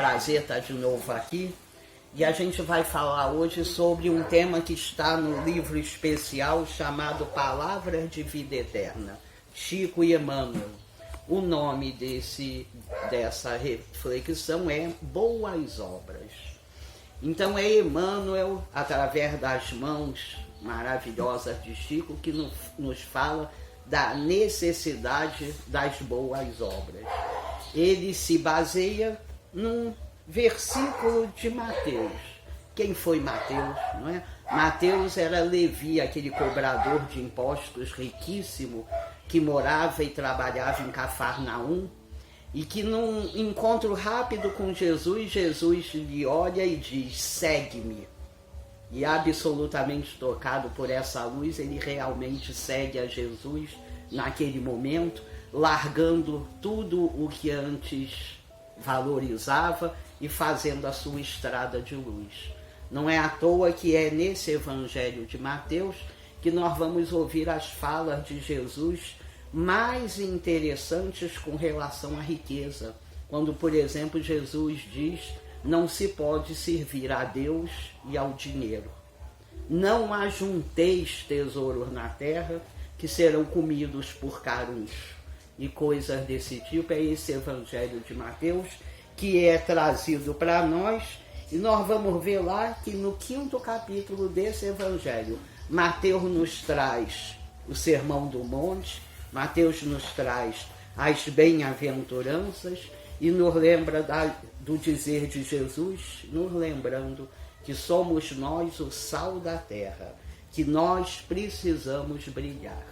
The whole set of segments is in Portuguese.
prazer estar de novo aqui e a gente vai falar hoje sobre um tema que está no livro especial chamado Palavras de Vida Eterna, Chico e Emmanuel. O nome dessa reflexão é Boas Obras. Então é Emmanuel, através das mãos maravilhosas de Chico, que nos fala da necessidade das boas obras. Ele se baseia num versículo de Mateus. Quem foi Mateus, não é? Mateus era Levi, aquele cobrador de impostos riquíssimo que morava e trabalhava em Cafarnaum e que num encontro rápido com Jesus, Jesus lhe olha e diz: segue-me. E absolutamente tocado por essa luz, ele realmente segue a Jesus naquele momento, largando tudo o que antes valorizava e fazendo a sua estrada de luz. Não é à toa que é nesse Evangelho de Mateus que nós vamos ouvir as falas de Jesus mais interessantes com relação à riqueza. Quando, por exemplo, Jesus diz: não se pode servir a Deus e ao dinheiro. Não ajunteis tesouros na terra que serão comidos por caruns. E coisas desse tipo. É esse Evangelho de Mateus que é trazido para nós. E nós vamos ver lá que no 5º capítulo desse Evangelho, Mateus nos traz o Sermão do Monte, Mateus nos traz as bem-aventuranças e nos lembra do dizer de Jesus, nos lembrando que somos nós o sal da terra, que nós precisamos brilhar.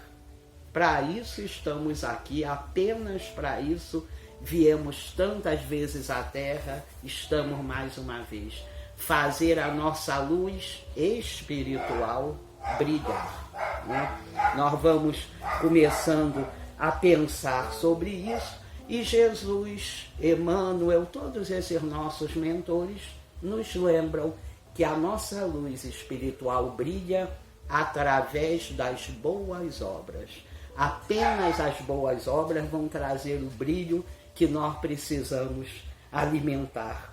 Para isso estamos aqui, apenas para isso viemos tantas vezes à terra, estamos mais uma vez. Fazer a nossa luz espiritual brilhar, né? Nós vamos começando a pensar sobre isso e Jesus, Emmanuel, todos esses nossos mentores nos lembram que a nossa luz espiritual brilha através das boas obras. Apenas as boas obras vão trazer o brilho que nós precisamos alimentar.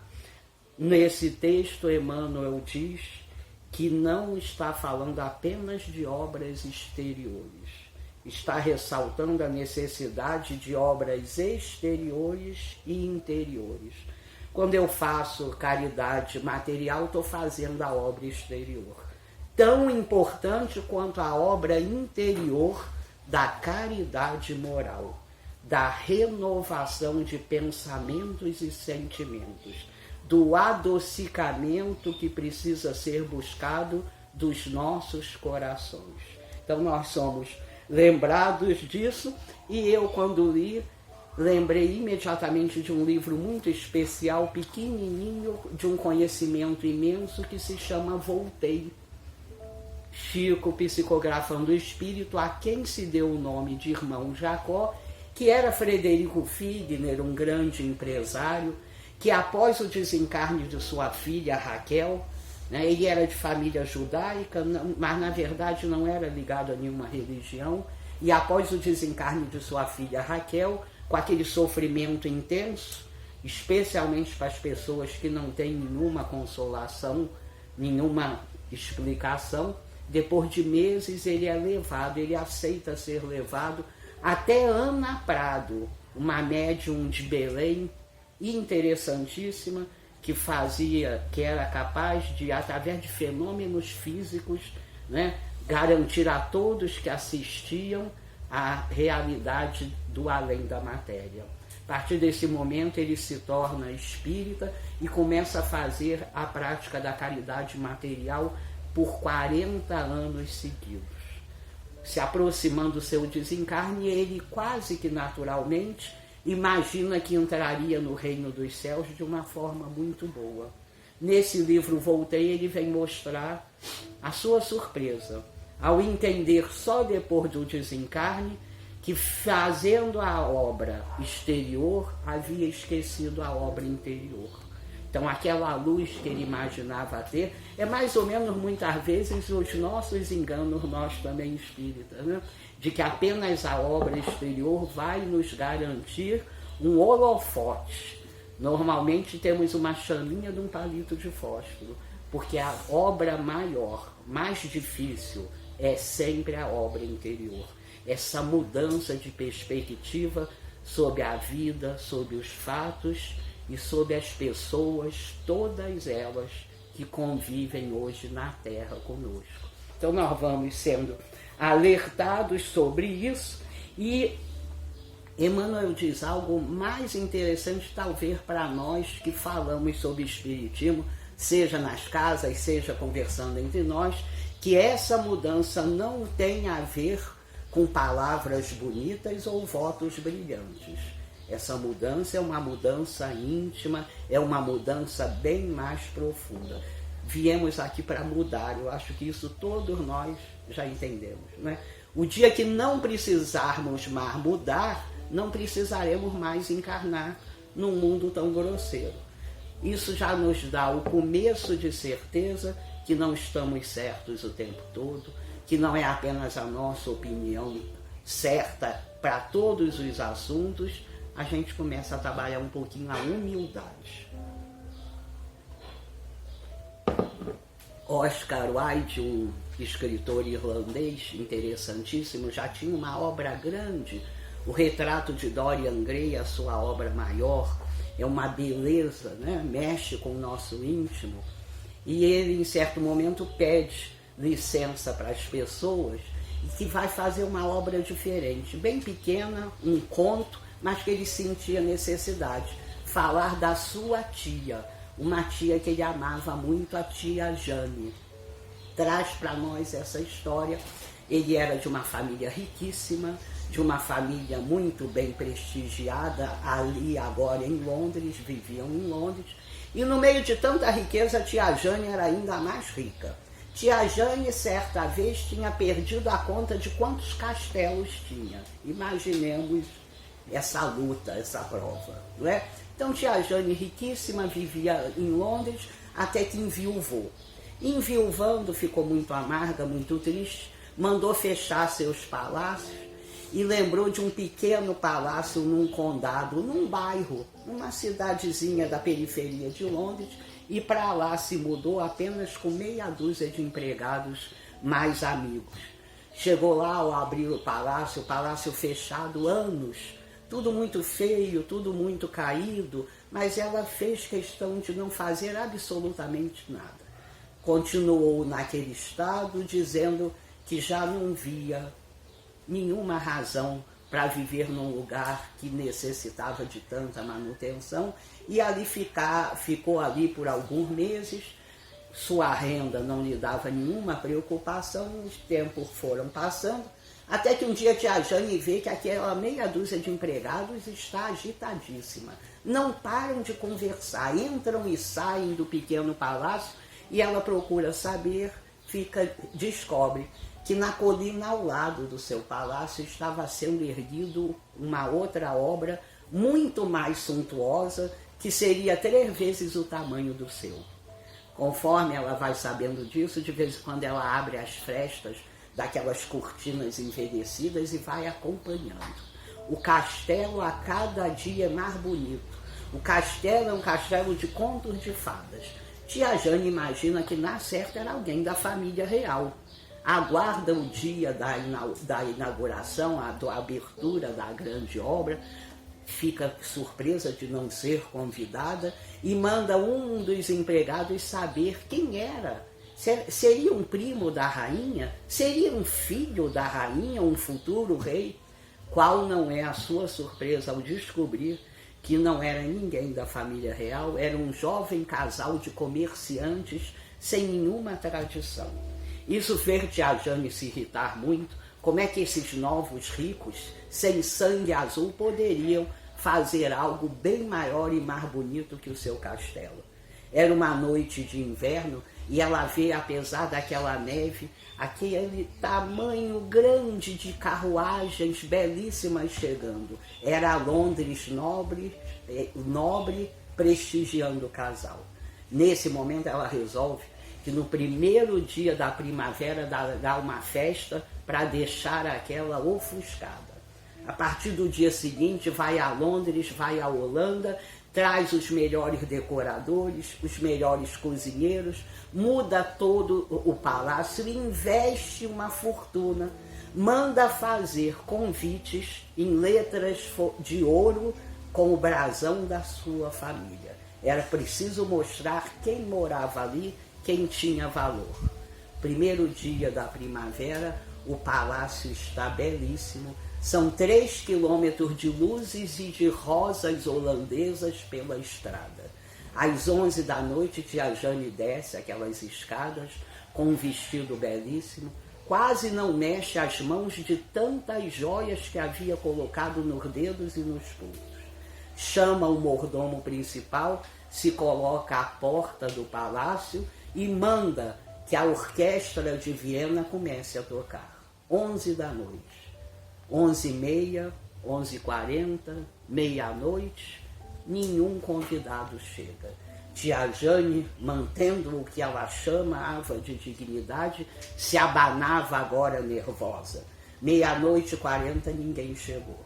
Nesse texto, Emmanuel diz que não está falando apenas de obras exteriores. Está ressaltando a necessidade de obras exteriores e interiores. Quando eu faço caridade material, estou fazendo a obra exterior. Tão importante quanto a obra interior da caridade moral, da renovação de pensamentos e sentimentos, do adocicamento que precisa ser buscado dos nossos corações. Então nós somos lembrados disso e eu, quando li, lembrei imediatamente de um livro muito especial, pequenininho, de um conhecimento imenso que se chama Voltei. Chico psicografando o espírito a quem se deu o nome de Irmão Jacó, que era Frederico Figner, um grande empresário, que após o desencarne de sua filha Raquel, né, ele era de família judaica, mas na verdade não era ligado a nenhuma religião, e após o desencarne de sua filha Raquel, com aquele sofrimento intenso, especialmente para as pessoas que não têm nenhuma consolação, nenhuma explicação, depois de meses ele é levado, ele aceita ser levado até Ana Prado, uma médium de Belém interessantíssima, que era capaz de, através de fenômenos físicos, né, garantir a todos que assistiam a realidade do além da matéria. A partir desse momento ele se torna espírita e começa a fazer a prática da caridade material por 40 anos seguidos. Se aproximando do seu desencarne, ele quase que naturalmente imagina que entraria no reino dos céus de uma forma muito boa. Nesse livro Voltei, ele vem mostrar a sua surpresa ao entender só depois do desencarne que, fazendo a obra exterior, havia esquecido a obra interior. Então aquela luz que ele imaginava ter é mais ou menos muitas vezes os nossos enganos, nós também espíritas, né? De que apenas a obra exterior vai nos garantir um holofote, Normalmente temos uma chaminha de um palito de fósforo, porque a obra maior, mais difícil, é sempre a obra interior. Essa mudança de perspectiva sobre a vida, sobre os fatos e sobre as pessoas, todas elas que convivem hoje na Terra conosco. Então nós vamos sendo alertados sobre isso, e Emmanuel diz algo mais interessante talvez para nós que falamos sobre espiritismo, seja nas casas, seja conversando entre nós, que essa mudança não tem a ver com palavras bonitas ou votos brilhantes. Essa mudança é uma mudança íntima, é uma mudança bem mais profunda. Viemos aqui para mudar, eu acho que isso todos nós já entendemos, né? O dia que não precisarmos mais mudar, não precisaremos mais encarnar num mundo tão grosseiro. Isso já nos dá o começo de certeza que não estamos certos o tempo todo, que não é apenas a nossa opinião certa para todos os assuntos. A gente começa a trabalhar um pouquinho a humildade. Oscar Wilde, um escritor irlandês interessantíssimo, já tinha uma obra grande. O Retrato de Dorian Gray, a sua obra maior, é uma beleza, né? Mexe com o nosso íntimo. E ele, em certo momento, pede licença para as pessoas e que vai fazer uma obra diferente, bem pequena, um conto, mas que ele sentia necessidade. Falar da sua tia, uma tia que ele amava muito, a tia Jane. Traz para nós essa história. Ele era de uma família riquíssima, de uma família muito bem prestigiada, ali agora em Londres, viviam em Londres, e no meio de tanta riqueza, a tia Jane era ainda mais rica. Tia Jane, certa vez, tinha perdido a conta de quantos castelos tinha. Imaginemos essa luta, essa prova, não é? Então, tia Jane, riquíssima, vivia em Londres, até que enviuvou. Enviuvando, ficou muito amarga, muito triste, mandou fechar seus palácios e lembrou de um pequeno palácio num condado, num bairro, numa cidadezinha da periferia de Londres, e para lá se mudou apenas com meia dúzia de empregados mais amigos. Chegou lá ao abrir o palácio fechado, anos, tudo muito feio, tudo muito caído, mas ela fez questão de não fazer absolutamente nada. Continuou naquele estado, dizendo que já não via nenhuma razão para viver num lugar que necessitava de tanta manutenção, e ali ficou ali por alguns meses. Sua renda não lhe dava nenhuma preocupação, os tempos foram passando, até que um dia tia Jane vê que aquela meia dúzia de empregados está agitadíssima. Não param de conversar, entram e saem do pequeno palácio, e ela procura saber, descobre que na colina ao lado do seu palácio estava sendo erguido uma outra obra muito mais suntuosa, que seria 3 vezes o tamanho do seu. Conforme ela vai sabendo disso, de vez em quando ela abre as frestas daquelas cortinas envelhecidas e vai acompanhando. O castelo a cada dia é mais bonito. O castelo é um castelo de contos de fadas. Tia Jane imagina que na certa era alguém da família real. Aguarda o dia da inauguração, da abertura da grande obra, fica surpresa de não ser convidada e manda um dos empregados saber quem era. Seria um primo da rainha? Seria um filho da rainha, um futuro rei? Qual não é a sua surpresa ao descobrir que não era ninguém da família real, era um jovem casal de comerciantes sem nenhuma tradição. Isso fez tia Jane se irritar muito. Como é que esses novos ricos, sem sangue azul, poderiam fazer algo bem maior e mais bonito que o seu castelo? Era uma noite de inverno e ela vê, apesar daquela neve, aquele tamanho grande de carruagens belíssimas chegando. Era Londres nobre prestigiando o casal. Nesse momento ela resolve que no primeiro dia da primavera dá uma festa para deixar aquela ofuscada. A partir do dia seguinte vai a Londres, vai à Holanda, traz os melhores decoradores, os melhores cozinheiros, muda todo o palácio e investe uma fortuna, manda fazer convites em letras de ouro com o brasão da sua família. Era preciso mostrar quem morava ali, quem tinha valor. Primeiro dia da primavera, o palácio está belíssimo. São 3 quilômetros de luzes e de rosas holandesas pela estrada. Às 11 da noite, tia Jane desce aquelas escadas com um vestido belíssimo. Quase não mexe as mãos de tantas joias que havia colocado nos dedos e nos pulsos. Chama o mordomo principal, se coloca à porta do palácio e manda que a orquestra de Viena comece a tocar. 11 da noite, 11h30, 11h40, meia-noite, nenhum convidado chega. Tia Jane, mantendo o que ela chamava de dignidade, se abanava agora nervosa. 00:40, ninguém chegou.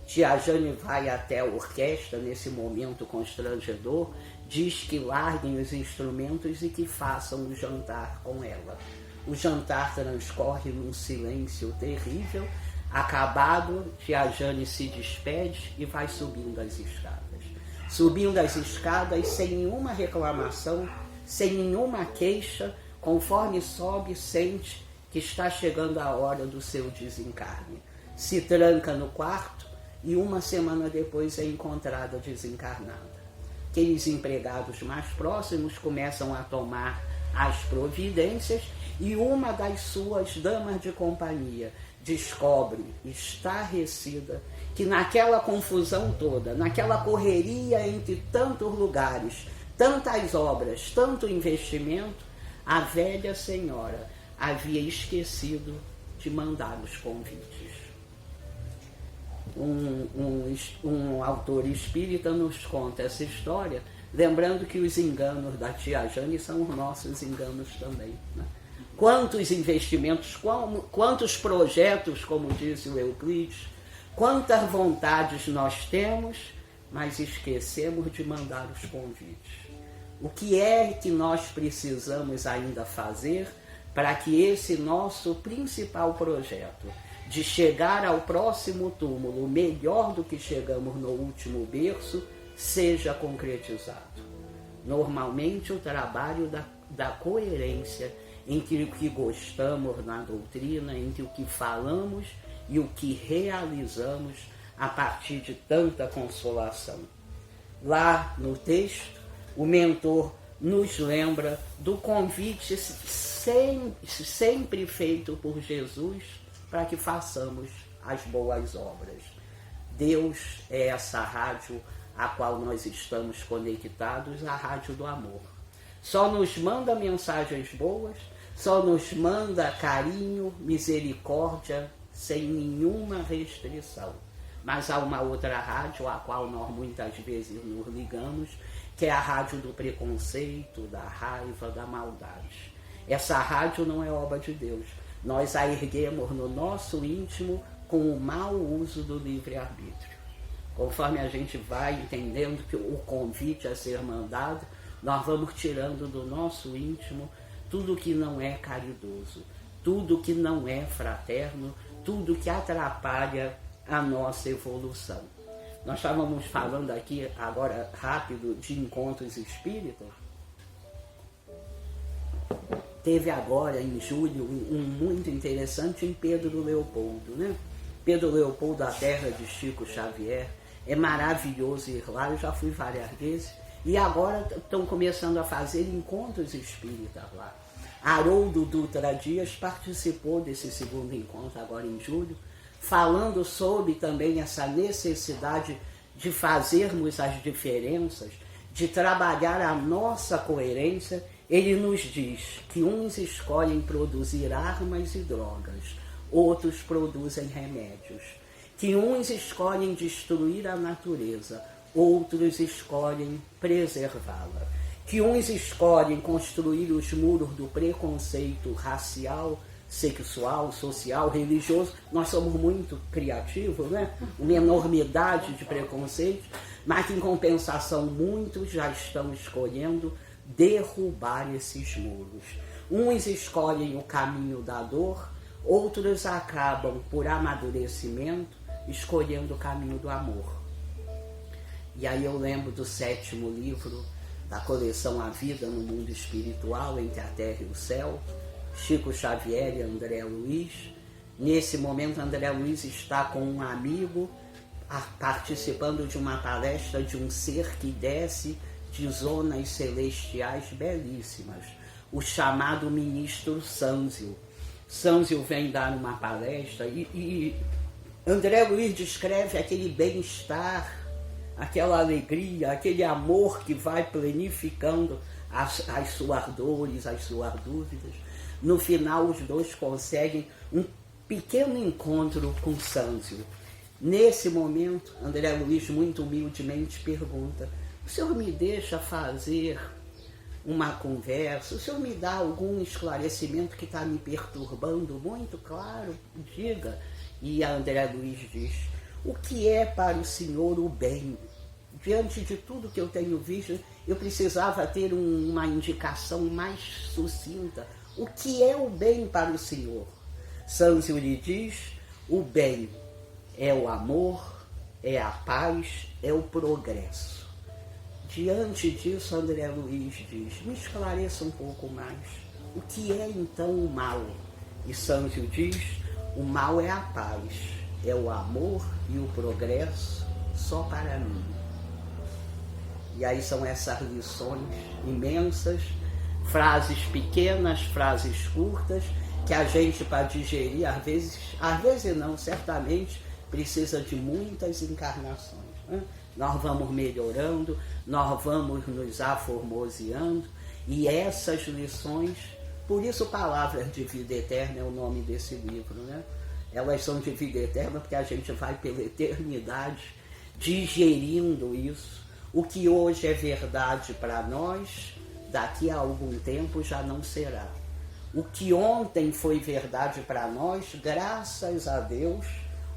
Tia Jane vai até a orquestra nesse momento constrangedor, diz que larguem os instrumentos e que façam o jantar com ela. O jantar transcorre num silêncio terrível. Acabado, tia Jane se despede e vai subindo as escadas. Subindo as escadas sem nenhuma reclamação, sem nenhuma queixa, conforme sobe, sente que está chegando a hora do seu desencarne. Se tranca no quarto e 1 semana depois é encontrada desencarnada. Aqueles empregados mais próximos começam a tomar as providências e uma das suas damas de companhia descobre, estarrecida, que naquela confusão toda, naquela correria entre tantos lugares, tantas obras, tanto investimento, a velha senhora havia esquecido de mandar os convites. Um autor espírita nos conta essa história, lembrando que os enganos da tia Jane são os nossos enganos também, né? Quantos investimentos, quantos projetos, como disse o Euclides, quantas vontades nós temos, mas esquecemos de mandar os convites. O que é que nós precisamos ainda fazer para que esse nosso principal projeto de chegar ao próximo túmulo melhor do que chegamos no último berço seja concretizado? Normalmente o trabalho da coerência entre o que gostamos na doutrina, entre o que falamos e o que realizamos a partir de tanta consolação. Lá no texto, o mentor nos lembra do convite sempre feito por Jesus para que façamos as boas obras. Deus é essa rádio a qual nós estamos conectados, a rádio do amor. Só nos manda mensagens boas, só nos manda carinho, misericórdia, sem nenhuma restrição. Mas há uma outra rádio a qual nós muitas vezes nos ligamos, que é a rádio do preconceito, da raiva, da maldade. Essa rádio não é obra de Deus. Nós a erguemos no nosso íntimo com o mau uso do livre-arbítrio. Conforme a gente vai entendendo que o convite a ser mandado, nós vamos tirando do nosso íntimo tudo que não é caridoso, tudo que não é fraterno, tudo que atrapalha a nossa evolução. Nós estávamos falando aqui agora rápido de encontros espíritas. Teve agora em julho um muito interessante em Pedro Leopoldo, né? Pedro Leopoldo, a terra de Chico Xavier, é maravilhoso ir lá, eu já fui várias vezes, e agora estão começando a fazer encontros espíritas lá. Haroldo Dutra Dias participou desse segundo encontro agora em julho, falando sobre também essa necessidade de fazermos as diferenças, de trabalhar a nossa coerência. Ele nos diz que uns escolhem produzir armas e drogas, outros produzem remédios, que uns escolhem destruir a natureza, outros escolhem preservá-la, que uns escolhem construir os muros do preconceito racial, sexual, social, religioso. Nós somos muito criativos, né? Uma enormidade de preconceitos, mas em compensação muitos já estão escolhendo derrubar esses muros. Uns escolhem o caminho da dor, outros acabam, por amadurecimento, escolhendo o caminho do amor. E aí eu lembro do 7º livro da coleção A Vida no Mundo Espiritual, Entre a Terra e o Céu, Chico Xavier e André Luiz. Nesse momento, André Luiz está com um amigo participando de uma palestra de um ser que desce de zonas celestiais belíssimas, o chamado ministro Sânzio. Sânzio vem dar uma palestra e André Luiz descreve aquele bem-estar, aquela alegria, aquele amor que vai planificando as suas dores, as suas dúvidas. No final, os dois conseguem um pequeno encontro com Sânzio. Nesse momento, André Luiz muito humildemente pergunta: o senhor me deixa fazer uma conversa? O senhor me dá algum esclarecimento que está me perturbando muito? Claro, diga. E André Luiz diz: o que é para o senhor o bem? Diante de tudo que eu tenho visto, eu precisava ter uma indicação mais sucinta. O que é o bem para o senhor? Sânzio lhe diz: o bem é o amor, é a paz, é o progresso. Diante disso, André Luiz diz: me esclareça um pouco mais. O que é então o mal? E Sânzio diz: o mal é a paz, é o amor e o progresso só para mim. E aí são essas lições imensas, frases pequenas, frases curtas, que a gente, para digerir, às vezes não, certamente precisa de muitas encarnações, né? Nós vamos melhorando, nós vamos nos aformoseando, e essas lições, por isso Palavras de Vida Eterna é o nome desse livro, né? Elas são de vida eterna porque a gente vai pela eternidade digerindo isso. O que hoje é verdade para nós, daqui a algum tempo já não será. O que ontem foi verdade para nós, graças a Deus,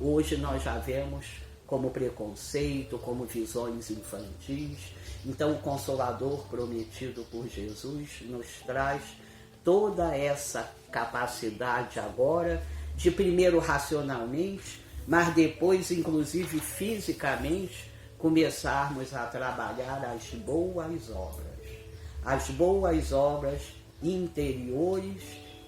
hoje nós já vemos como preconceito, como visões infantis. Então o Consolador prometido por Jesus nos traz toda essa capacidade agora de, primeiro racionalmente, mas depois inclusive fisicamente, começarmos a trabalhar as boas obras interiores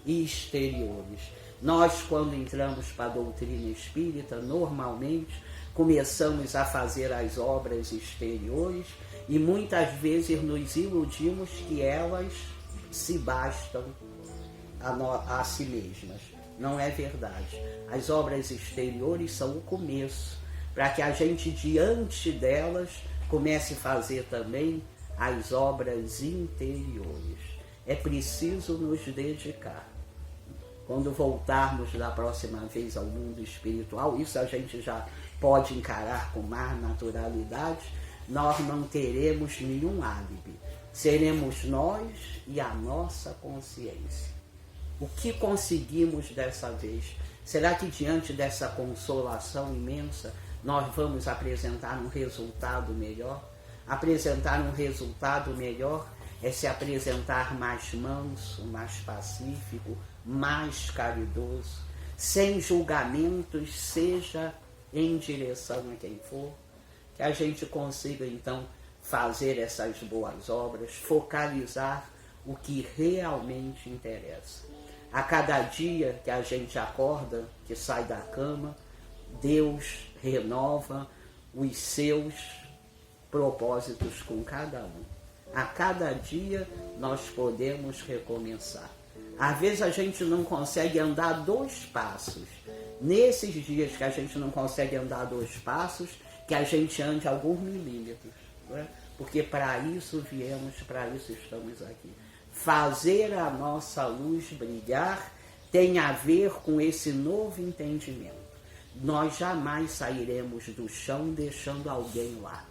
e exteriores. Nós, quando entramos para a doutrina espírita, normalmente começamos a fazer as obras exteriores e muitas vezes nos iludimos que elas se bastam a si mesmas. Não é verdade. As obras exteriores são o começo, para que a gente, diante delas, comece a fazer também as obras interiores. É preciso nos dedicar. Quando voltarmos da próxima vez ao mundo espiritual, isso a gente já pode encarar com mais naturalidade, nós não teremos nenhum álibi. Seremos nós e a nossa consciência. O que conseguimos dessa vez? Será que diante dessa consolação imensa, nós vamos apresentar um resultado melhor? Apresentar um resultado melhor é se apresentar mais manso, mais pacífico, mais caridoso, sem julgamentos, seja em direção a quem for, que a gente consiga então fazer essas boas obras, focalizar o que realmente interessa. A cada dia que a gente acorda, que sai da cama, Deus renova os seus propósitos com cada um. A cada dia nós podemos recomeçar. Às vezes a gente não consegue andar 2 passos. Nesses dias que a gente não consegue andar 2 passos, que a gente ande alguns milímetros, né? Porque para isso viemos, para isso estamos aqui. Fazer a nossa luz brilhar tem a ver com esse novo entendimento. Nós jamais sairemos do chão deixando alguém lá.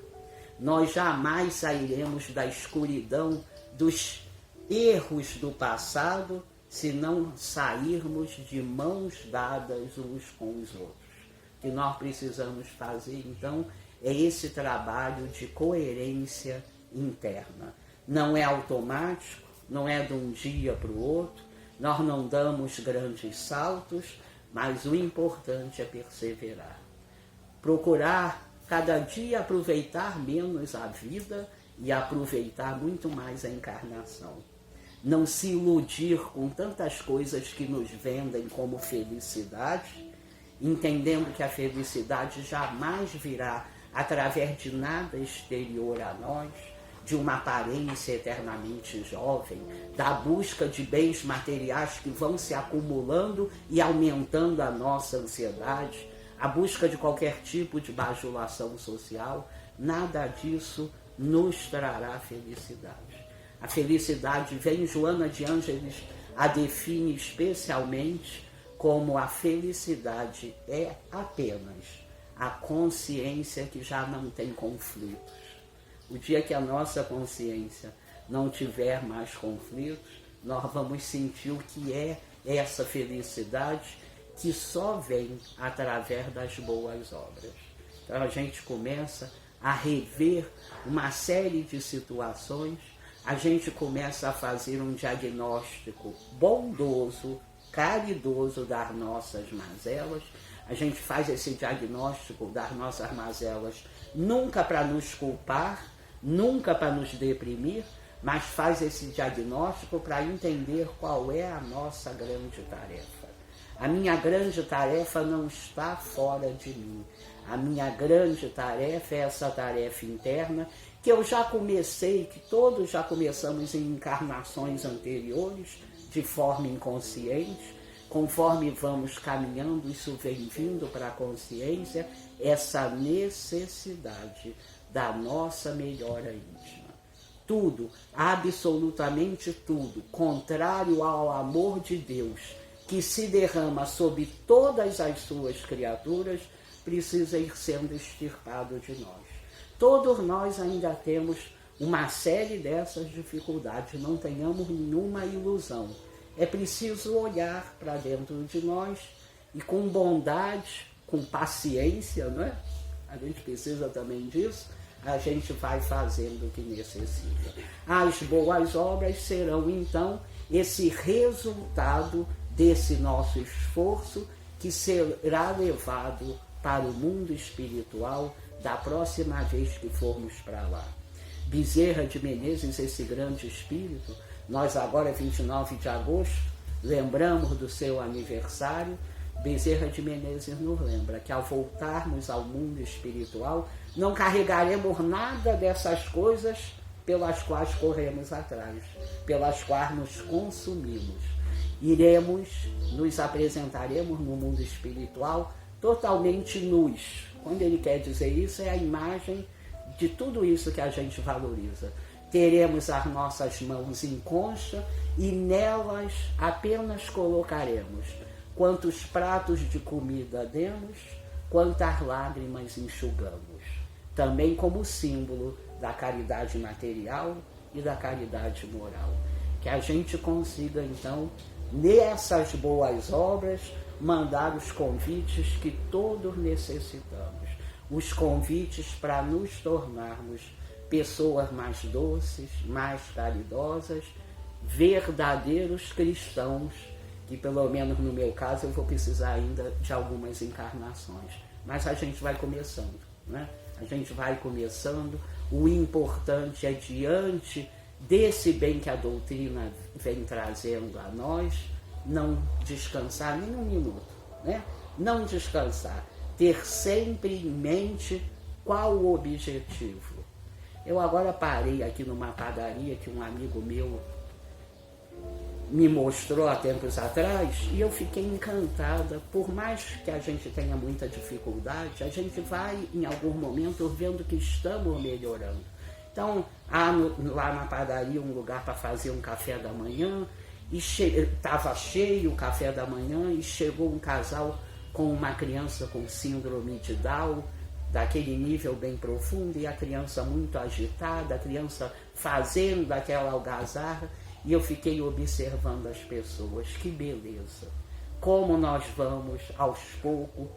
Nós jamais sairemos da escuridão dos erros do passado se não sairmos de mãos dadas uns com os outros. O que nós precisamos fazer, então, é esse trabalho de coerência interna. Não é automático, não é de um dia para o outro, nós não damos grandes saltos, mas o importante é perseverar. Procurar cada dia aproveitar menos a vida e aproveitar muito mais a encarnação. Não se iludir com tantas coisas que nos vendem como felicidade, entendendo que a felicidade jamais virá através de nada exterior a nós, de uma aparência eternamente jovem, da busca de bens materiais que vão se acumulando e aumentando a nossa ansiedade, a busca de qualquer tipo de bajulação social. Nada disso nos trará felicidade. A felicidade vem, Joana de Ângeles a define especialmente como a felicidade é apenas a consciência que já não tem conflitos. O dia que a nossa consciência não tiver mais conflitos, nós vamos sentir o que é essa felicidade que só vem através das boas obras. Então a gente começa a rever uma série de situações, a gente começa a fazer um diagnóstico bondoso, caridoso das nossas mazelas. A gente faz esse diagnóstico das nossas mazelas nunca para nos culpar, nunca para nos deprimir, mas faz esse diagnóstico para entender qual é a nossa grande tarefa. A minha grande tarefa não está fora de mim. A minha grande tarefa é essa tarefa interna que eu já comecei, que todos já começamos em encarnações anteriores, de forma inconsciente. Conforme vamos caminhando, isso vem vindo para a consciência, essa necessidade da nossa melhora íntima. Tudo, absolutamente tudo, contrário ao amor de Deus, que se derrama sobre todas as suas criaturas, precisa ir sendo extirpado de nós. Todos nós ainda temos uma série dessas dificuldades, não tenhamos nenhuma ilusão. É preciso olhar para dentro de nós e com bondade, com paciência, não é? A gente precisa também disso, a gente vai fazendo o que necessita. As boas obras serão, então, esse resultado desse nosso esforço que será levado para o mundo espiritual da próxima vez que formos para lá. Bezerra de Menezes, esse grande espírito, nós agora, 29 de agosto, lembramos do seu aniversário. Bezerra de Menezes nos lembra que ao voltarmos ao mundo espiritual, não carregaremos nada dessas coisas pelas quais corremos atrás, pelas quais nos consumimos. Nos apresentaremos no mundo espiritual totalmente nus. Quando ele quer dizer isso, é a imagem de tudo isso que a gente valoriza. Teremos as nossas mãos em concha e nelas apenas colocaremos quantos pratos de comida demos, quantas lágrimas enxugamos. Também como símbolo da caridade material e da caridade moral. Que a gente consiga, então, nessas boas obras, mandar os convites que todos necessitamos. Os convites para nos tornarmos pessoas mais doces, mais caridosas, verdadeiros cristãos, que pelo menos no meu caso eu vou precisar ainda de algumas encarnações. Mas a gente vai começando, né? A gente vai começando. O importante é, diante desse bem que a doutrina vem trazendo a nós, não descansar nem um minuto, né? Não descansar. Ter sempre em mente qual o objetivo. Eu agora parei aqui numa padaria que um amigo meu me mostrou há tempos atrás e eu fiquei encantada. Por mais que a gente tenha muita dificuldade, a gente vai em algum momento vendo que estamos melhorando. Então, há lá na padaria um lugar para fazer um café da manhã, e estava cheio o café da manhã e chegou um casal com uma criança com síndrome de Down, daquele nível bem profundo, e a criança muito agitada, a criança fazendo aquela algazarra, E eu fiquei observando as pessoas, que beleza. Como nós vamos, aos poucos,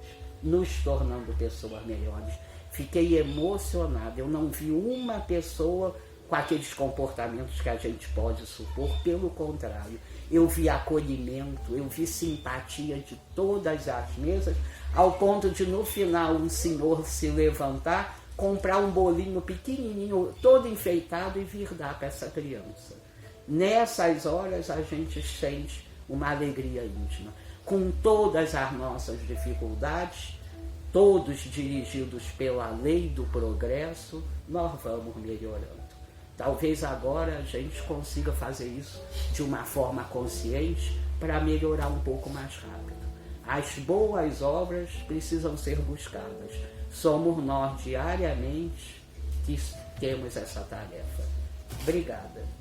nos tornando pessoas melhores. Fiquei emocionada, eu não vi uma pessoa com aqueles comportamentos que a gente pode supor, pelo contrário. Eu vi acolhimento, eu vi simpatia de todas as mesas, ao ponto de no final um senhor se levantar, comprar um bolinho pequenininho, todo enfeitado e vir dar para essa criança. Nessas horas a gente sente uma alegria íntima. Com todas as nossas dificuldades, todos dirigidos pela lei do progresso, nós vamos melhorando. Talvez agora a gente consiga fazer isso de uma forma consciente para melhorar um pouco mais rápido. As boas obras precisam ser buscadas. Somos nós diariamente que temos essa tarefa. Obrigada.